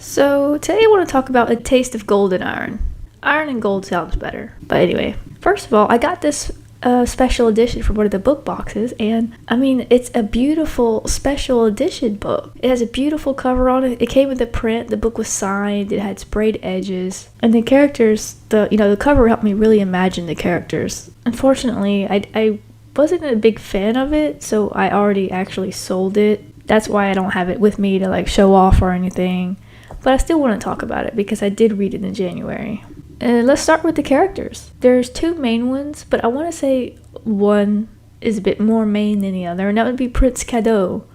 So today I want to talk about A Taste of Gold and Iron. Iron and gold sounds better. But anyway, first of all, I got this special edition from one of the book boxes, and I mean, it's a beautiful special edition book. It has a beautiful cover on it. It came with a print. The book was signed. It had sprayed edges, and the characters, the cover helped me really imagine the characters. Unfortunately, I wasn't a big fan of it, so I already actually sold it. That's why I don't have it with me to like show off or anything. But I still want to talk about it because I did read it in January. And let's start with the characters. There's two main ones, but I want to say one is a bit more main than the other, and that would be Prince Cadeau,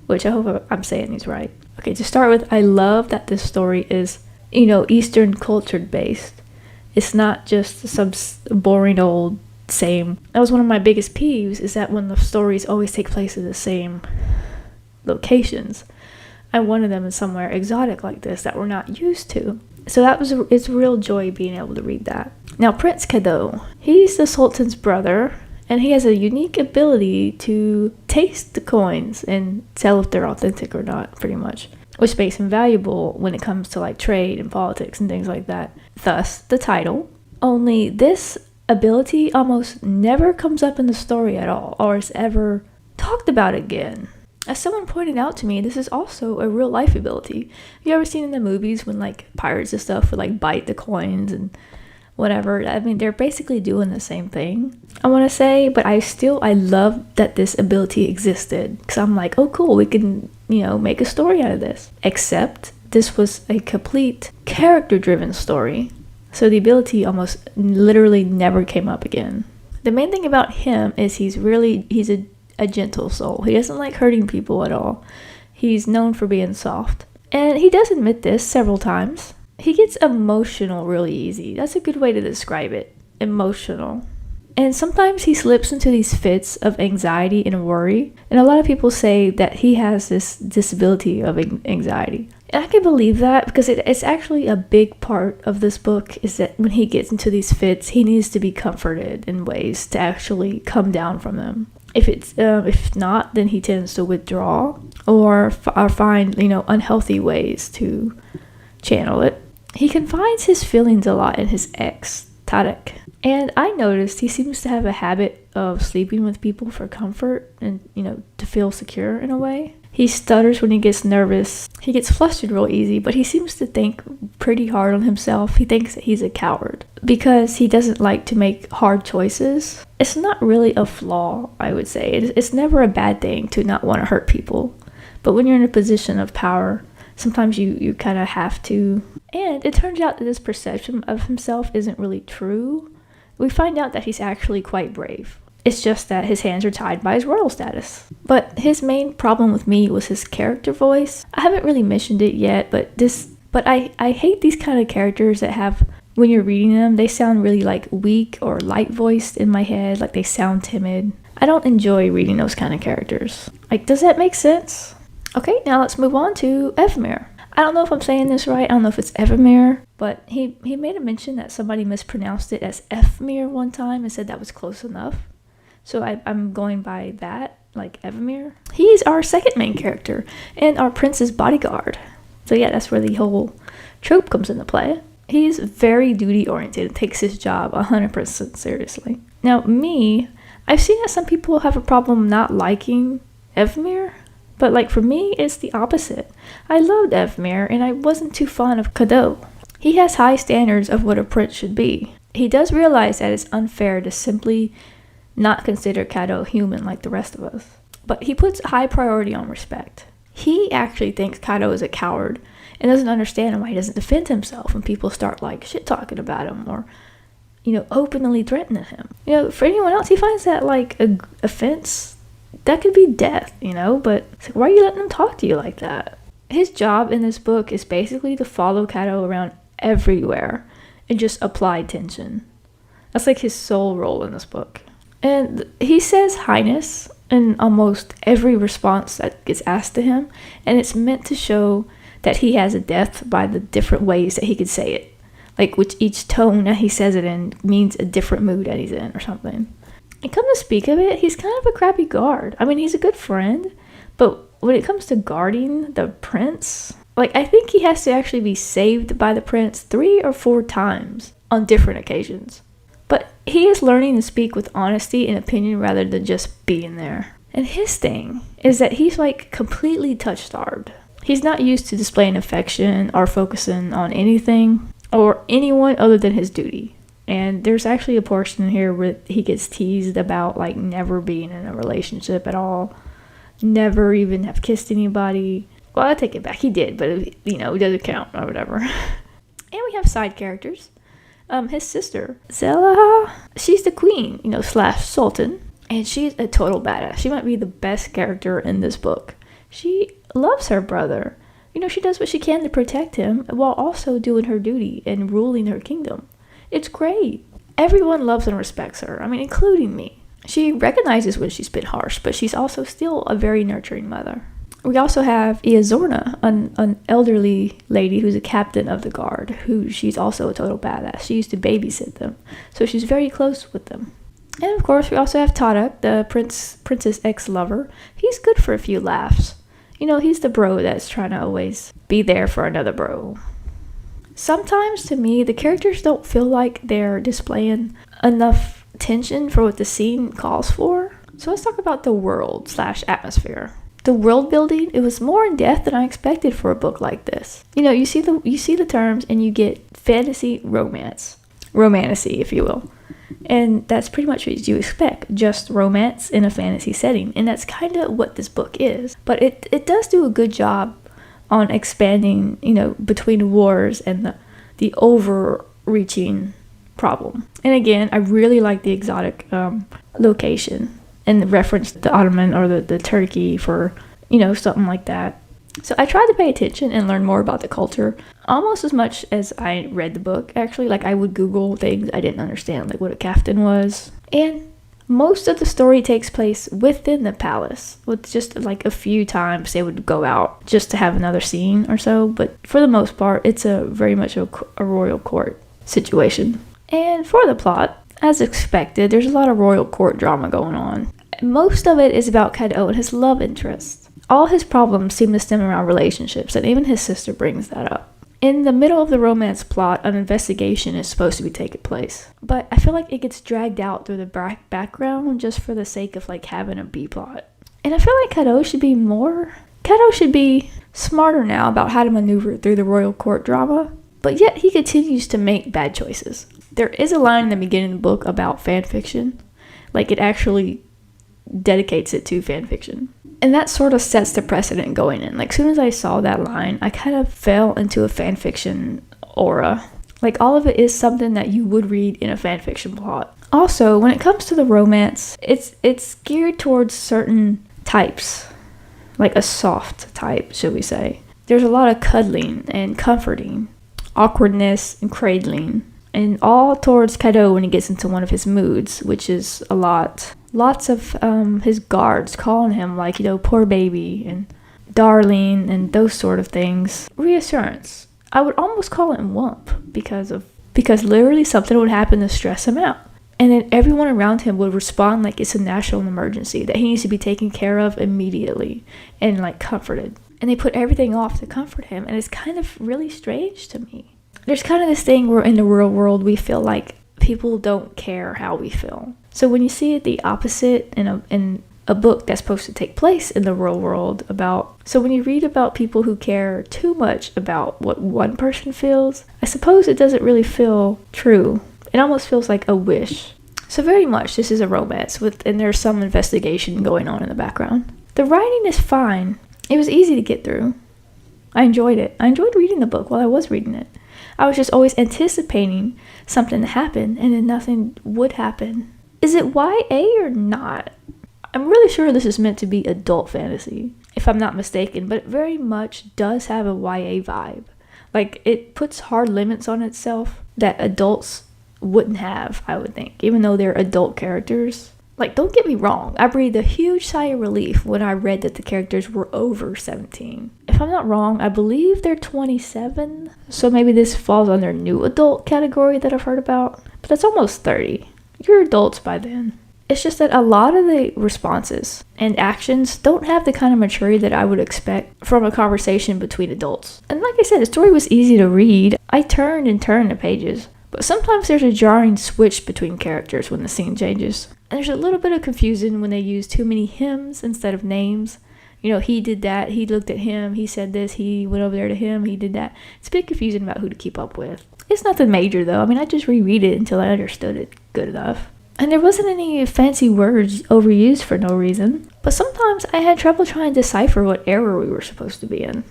which I hope I'm saying these right. Okay, to start with, I love that this story is, Eastern cultured based. It's not just some boring old same. That was one of my biggest peeves, is that when the stories always take place in the same locations. I wanted them in somewhere exotic like this that we're not used to. So it's a real joy being able to read that. Now, Prince Cadeau, he's the Sultan's brother, and he has a unique ability to taste the coins and tell if they're authentic or not, pretty much, which makes him valuable when it comes to like trade and politics and things like that. Thus, the title. Only this ability almost never comes up in the story at all, or is ever talked about again. As someone pointed out to me, this is also a real life ability. You ever seen in the movies when like pirates and stuff would like bite the coins and whatever? I mean, they're basically doing the same thing, I want to say, but I love that this ability existed, because I'm like, oh cool, we can, make a story out of this. Except this was a complete character driven story. So the ability almost literally never came up again. The main thing about him is he's a gentle soul. He doesn't like hurting people at all. He's known for being soft. And he does admit this several times. He gets emotional really easy. That's a good way to describe it. Emotional. And sometimes he slips into these fits of anxiety and worry. And a lot of people say that he has this disability of anxiety. And I can believe that, because it's actually a big part of this book, is that when he gets into these fits, he needs to be comforted in ways to actually come down from them. If not, then he tends to withdraw or find, unhealthy ways to channel it. He confides his feelings a lot in his ex, Tarek. And I noticed he seems to have a habit of sleeping with people for comfort and, to feel secure in a way. He stutters when he gets nervous. He gets flustered real easy, but he seems to think pretty hard on himself. He thinks that he's a coward because he doesn't like to make hard choices. It's not really a flaw, I would say. It's never a bad thing to not want to hurt people. But when you're in a position of power, sometimes you kind of have to. And it turns out that this perception of himself isn't really true. We find out that he's actually quite brave. It's just that his hands are tied by his royal status. But his main problem with me was his character voice. I haven't really mentioned it yet, but I hate these kind of characters that have, when you're reading them, they sound really like weak or light voiced in my head, like they sound timid. I don't enjoy reading those kind of characters. Like, does that make sense? Okay, now let's move on to Evmir. I don't know if I'm saying this right. I don't know if it's Evmir, but he made a mention that somebody mispronounced it as Efmir one time and said that was close enough. So I'm going by that, like Evmir. He's our second main character and our prince's bodyguard. So yeah, that's where the whole trope comes into play. He's very duty-oriented and takes his job 100% seriously. Now, I've seen that some people have a problem not liking Evmir, but like for me, it's the opposite. I loved Evmir, and I wasn't too fond of Cadeau. He has high standards of what a prince should be. He does realize that it's unfair to simply not consider Cadeau human like the rest of us. But he puts high priority on respect. He actually thinks Cadeau is a coward and doesn't understand why he doesn't defend himself when people start like shit talking about him or, openly threatening him. For anyone else, he finds that like a offense. That could be death, but it's like, why are you letting them talk to you like that? His job in this book is basically to follow Cadeau around everywhere and just apply tension. That's like his sole role in this book. And he says highness in almost every response that gets asked to him, and it's meant to show that he has a depth by the different ways that he could say it. Like, which each tone that he says it in means a different mood that he's in or something. And come to speak of it, he's kind of a crappy guard. I mean, he's a good friend, but when it comes to guarding the prince, Like, I think he has to actually be saved by the prince 3 or 4 times on different occasions. But he is learning to speak with honesty and opinion rather than just being there. And his thing is that he's like completely touch-starved. He's not used to displaying affection or focusing on anything or anyone other than his duty. And there's actually a portion here where he gets teased about like never being in a relationship at all, never even have kissed anybody. Well, I take it back, he did, but it doesn't count or whatever. And we have side characters. His sister, Zelaha, she's the queen, slash sultan, and she's a total badass. She might be the best character in this book. She loves her brother. She does what she can to protect him while also doing her duty and ruling her kingdom. It's great. Everyone loves and respects her. Including me. She recognizes when she's been harsh, but she's also still a very nurturing mother. We also have Iazorna, an elderly lady who's a captain of the guard, who she's also a total badass. She used to babysit them, so she's very close with them. And of course, we also have Tarak, the princess ex-lover. He's good for a few laughs. He's the bro that's trying to always be there for another bro. Sometimes, to me, the characters don't feel like they're displaying enough tension for what the scene calls for. So let's talk about the world / atmosphere. The world building, it was more in depth than I expected for a book like this. You see the terms and you get fantasy romance. Romantasy, if you will. And that's pretty much what you expect, just romance in a fantasy setting. And that's kind of what this book is. But it does do a good job on expanding, between wars and the overreaching problem. And again, I really like the exotic location and the reference to the Ottoman or the Turkey for, something like that. So I tried to pay attention and learn more about the culture almost as much as I read the book, actually. Like, I would Google things I didn't understand, like what a kaftan was. And most of the story takes place within the palace, with just like a few times they would go out just to have another scene or so. But for the most part, it's very much a royal court situation. And for the plot, as expected, there's a lot of royal court drama going on. Most of it is about Cadeau and his love interest. All his problems seem to stem around relationships, and even his sister brings that up. In the middle of the romance plot, an investigation is supposed to be taking place. But I feel like it gets dragged out through the background just for the sake of like having a B-plot. And I feel like Cadeau should be smarter now about how to maneuver through the royal court drama. But yet he continues to make bad choices. There is a line in the beginning of the book about fan fiction. Like, it actually dedicates it to fan fiction. And that sort of sets the precedent going in. Like, as soon as I saw that line, I kind of fell into a fan fiction aura. Like, all of it is something that you would read in a fan fiction plot. Also, when it comes to the romance, it's geared towards certain types. Like a soft type, should we say. There's a lot of cuddling and comforting, awkwardness and cradling. And all towards Cadeau when he gets into one of his moods, which is a lot. Lots of his guards calling him like, poor baby and darling and those sort of things. Reassurance. I would almost call him wump because literally something would happen to stress him out. And then everyone around him would respond like it's a national emergency, that he needs to be taken care of immediately and like comforted. And they put everything off to comfort him, and it's kind of really strange to me. There's kind of this thing where in the real world we feel like people don't care how we feel. So when you see it the opposite in a book that's supposed to take place in the real world so when you read about people who care too much about what one person feels, I suppose it doesn't really feel true. It almost feels like a wish. So very much this is a romance and there's some investigation going on in the background. The writing is fine. It was easy to get through. I enjoyed it. I enjoyed reading the book while I was reading it. I was just always anticipating something to happen, and then nothing would happen. Is it YA or not? I'm really sure this is meant to be adult fantasy, if I'm not mistaken, but it very much does have a YA vibe. Like, it puts hard limits on itself that adults wouldn't have, I would think, even though they're adult characters. Like, don't get me wrong, I breathed a huge sigh of relief when I read that the characters were over 17. If I'm not wrong, I believe they're 27, so maybe this falls under new adult category that I've heard about, but that's almost 30. You're adults by then. It's just that a lot of the responses and actions don't have the kind of maturity that I would expect from a conversation between adults. And like I said, the story was easy to read. I turned and turned the pages. But sometimes there's a jarring switch between characters when the scene changes. And there's a little bit of confusion when they use too many hymns instead of names. You know, he did that, he looked at him, he said this, he went over there to him, he did that. It's a bit confusing about who to keep up with. It's nothing major though. I mean, I just reread it until I understood it good enough. And there wasn't any fancy words overused for no reason. But sometimes I had trouble trying to decipher what era we were supposed to be in.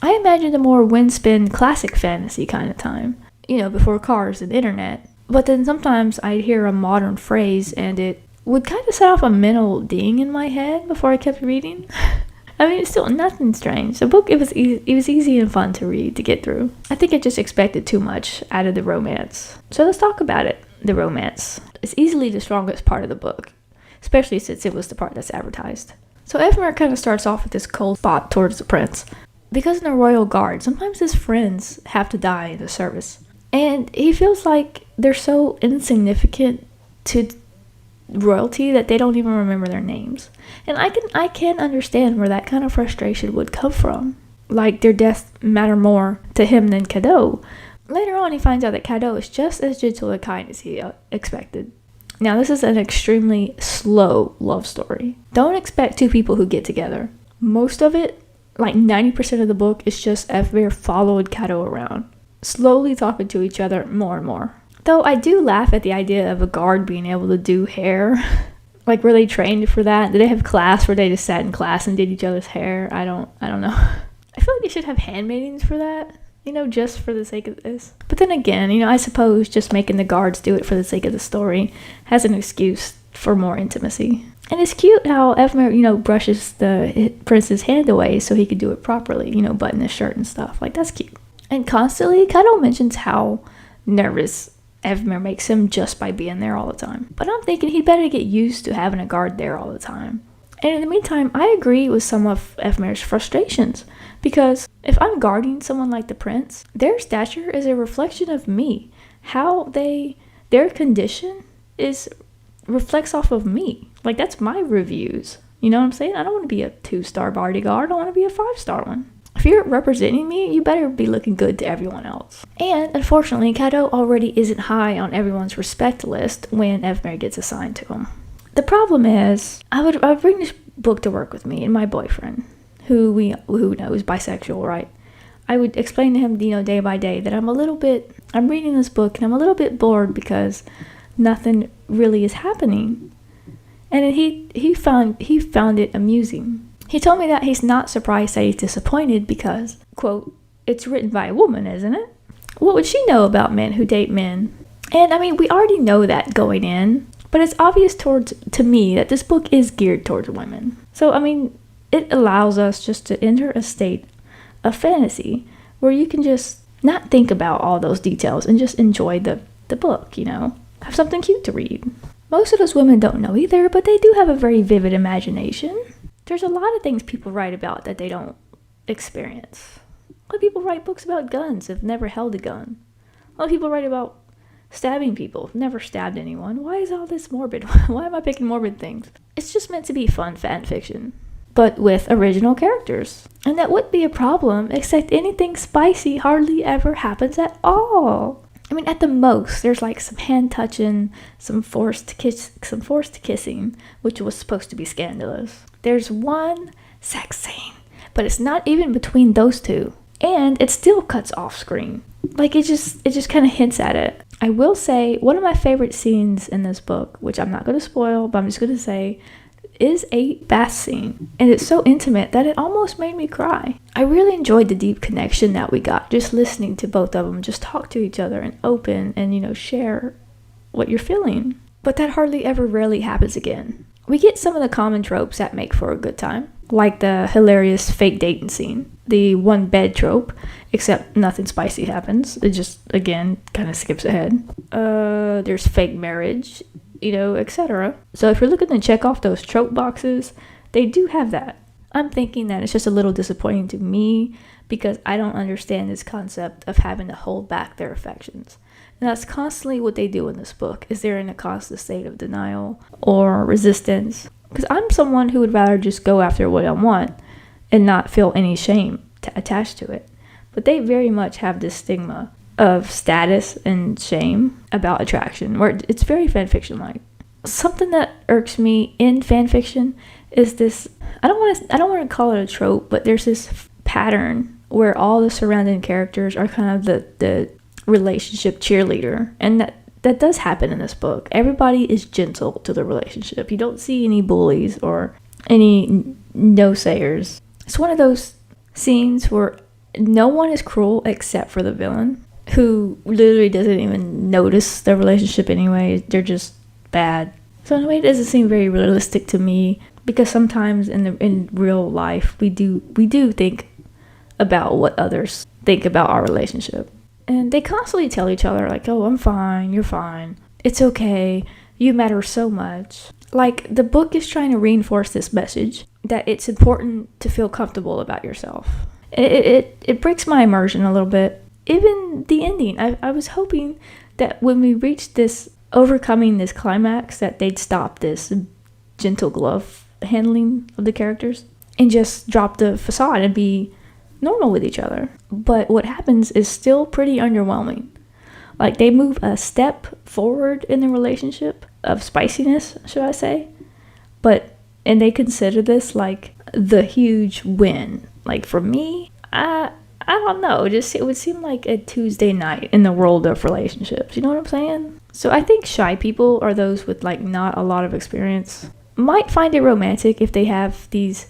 I imagined a more windspin classic fantasy kind of time. You know, before cars and internet. But then sometimes I'd hear a modern phrase and it would kind of set off a mental ding in my head before I kept reading. I mean, it's still nothing strange. The book, it was easy and fun to read, to get through. I think I just expected too much out of the romance. So let's talk about it, the romance. It's easily the strongest part of the book, especially since it was the part that's advertised. So Evmer kind of starts off with this cold spot towards the prince. Because in the royal guard, sometimes his friends have to die in the service. And he feels like they're so insignificant to royalty that they don't even remember their names. And I can understand where that kind of frustration would come from. Like their deaths matter more to him than Cadeau. Later on, he finds out that Cadeau is just as gentle and kind as he expected. Now, this is an extremely slow love story. Don't expect two people who get together. Most of it, like 90% of the book, is just Evmer followed Cadeau around, slowly talking to each other more and more. Though I do laugh at the idea of a guard being able to do hair. Like, were they trained for that? Did they have class where they just sat in class and did each other's hair? I don't know. I feel like they should have handmaidens for that, you know, just for the sake of this. But then again, you know, I suppose just making the guards do it for the sake of the story has an excuse for more intimacy. And it's cute how Evmer, you know, brushes the prince's hand away so he could do it properly, you know, button his shirt and stuff. Like, that's cute. And constantly, Cadeau mentions how nervous Evmer makes him just by being there all the time. But I'm thinking he'd better get used to having a guard there all the time. And in the meantime, I agree with some of Evmer's frustrations. Because if I'm guarding someone like the prince, their stature is a reflection of me. How their condition reflects off of me. Like, that's my reviews. You know what I'm saying? I don't want to be a 2-star bodyguard. I want to be a 5-star one. If you're representing me, you better be looking good to everyone else. And unfortunately, Cadeau already isn't high on everyone's respect list when Evmer gets assigned to him. The problem is, I would bring this book to work with me and my boyfriend, who knows bisexual, right? I would explain to him, you know, day by day that I'm reading this book and I'm a little bit bored because nothing really is happening. And he found it amusing. He told me that he's not surprised that he's disappointed because, quote, it's written by a woman, isn't it? What would she know about men who date men? And I mean, we already know that going in, but it's obvious to me that this book is geared towards women. So, I mean, it allows us just to enter a state of fantasy where you can just not think about all those details and just enjoy the book, you know? Have something cute to read. Most of us women don't know either, but they do have a very vivid imagination. There's a lot of things people write about that they don't experience. A lot of people write books about guns, have never held a gun. A lot of people write about stabbing people, never stabbed anyone. Why is all this morbid? Why am I picking morbid things? It's just meant to be fun fan fiction, but with original characters. And that wouldn't be a problem, except anything spicy hardly ever happens at all. I mean, at the most, there's like some hand touching, some forced kissing, which was supposed to be scandalous. There's one sex scene, but it's not even between those two, and it still cuts off screen. Like, it just kind of hints at it. I will say one of my favorite scenes in this book, which I'm not going to spoil, but I'm just going to say, is a bath scene, and it's so intimate that it almost made me cry. I really enjoyed the deep connection that we got just listening to both of them just talk to each other and open and, you know, share what you're feeling. But that hardly ever rarely happens again. We get some of the common tropes that make for a good time, like the hilarious fake dating scene, the one bed trope, except nothing spicy happens. It just, again, kind of skips ahead. There's fake marriage, you know, etc. So if you're looking to check off those trope boxes, they do have that. I'm thinking that it's just a little disappointing to me because I don't understand this concept of having to hold back their affections. And that's constantly what they do in this book, is they're in a constant state of denial or resistance. Because I'm someone who would rather just go after what I want and not feel any shame attached to it. But they very much have this stigma of status and shame about attraction, where it's very fanfiction-like. Something that irks me in fanfiction is this, I don't want to call it a trope, but there's this pattern where all the surrounding characters are kind of the relationship cheerleader, and that does happen in this book. Everybody is gentle to the relationship. You don't see any bullies or any no-sayers. It's one of those scenes where no one is cruel except for the villain, who literally doesn't even notice the relationship anyway. They're just bad. So in a way, it doesn't seem very realistic to me, because sometimes in real life we do think about what others think about our relationship. And they constantly tell each other, like, oh, I'm fine, you're fine, it's okay, you matter so much. Like, the book is trying to reinforce this message that it's important to feel comfortable about yourself. It breaks my immersion a little bit. Even the ending, I was hoping that when we reached this, overcoming this climax, that they'd stop this gentle glove handling of the characters and just drop the facade and be normal with each other. But what happens is still pretty underwhelming. Like, they move a step forward in the relationship of spiciness, should I say, and they consider this like the huge win. Like, for me, I don't know, it would seem like a Tuesday night in the world of relationships, you know what I'm saying? So I think shy people, or those with like not a lot of experience, might find it romantic if they have these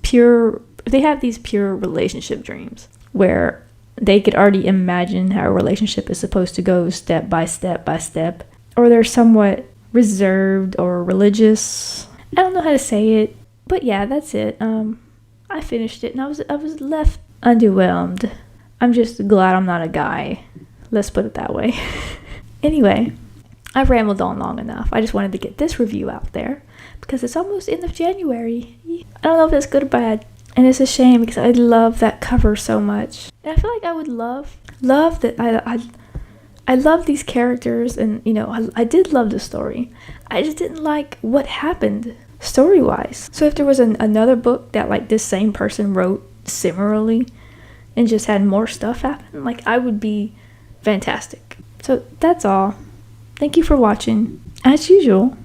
pure relationship dreams, where they could already imagine how a relationship is supposed to go step by step by step, or they're somewhat reserved or religious. I don't know how to say it, but yeah, that's it. I finished it and I was left underwhelmed. I'm just glad I'm not a guy. Let's put it that way. Anyway, I've rambled on long enough. I just wanted to get this review out there because it's almost end of January. I don't know if that's good or bad. And it's a shame because I love that cover so much. And I feel like I would love that I love these characters, and you know, I did love the story. I just didn't like what happened story-wise. So if there was another book that like this same person wrote similarly and just had more stuff happen, like, I would be fantastic. So that's all. Thank you for watching. As usual,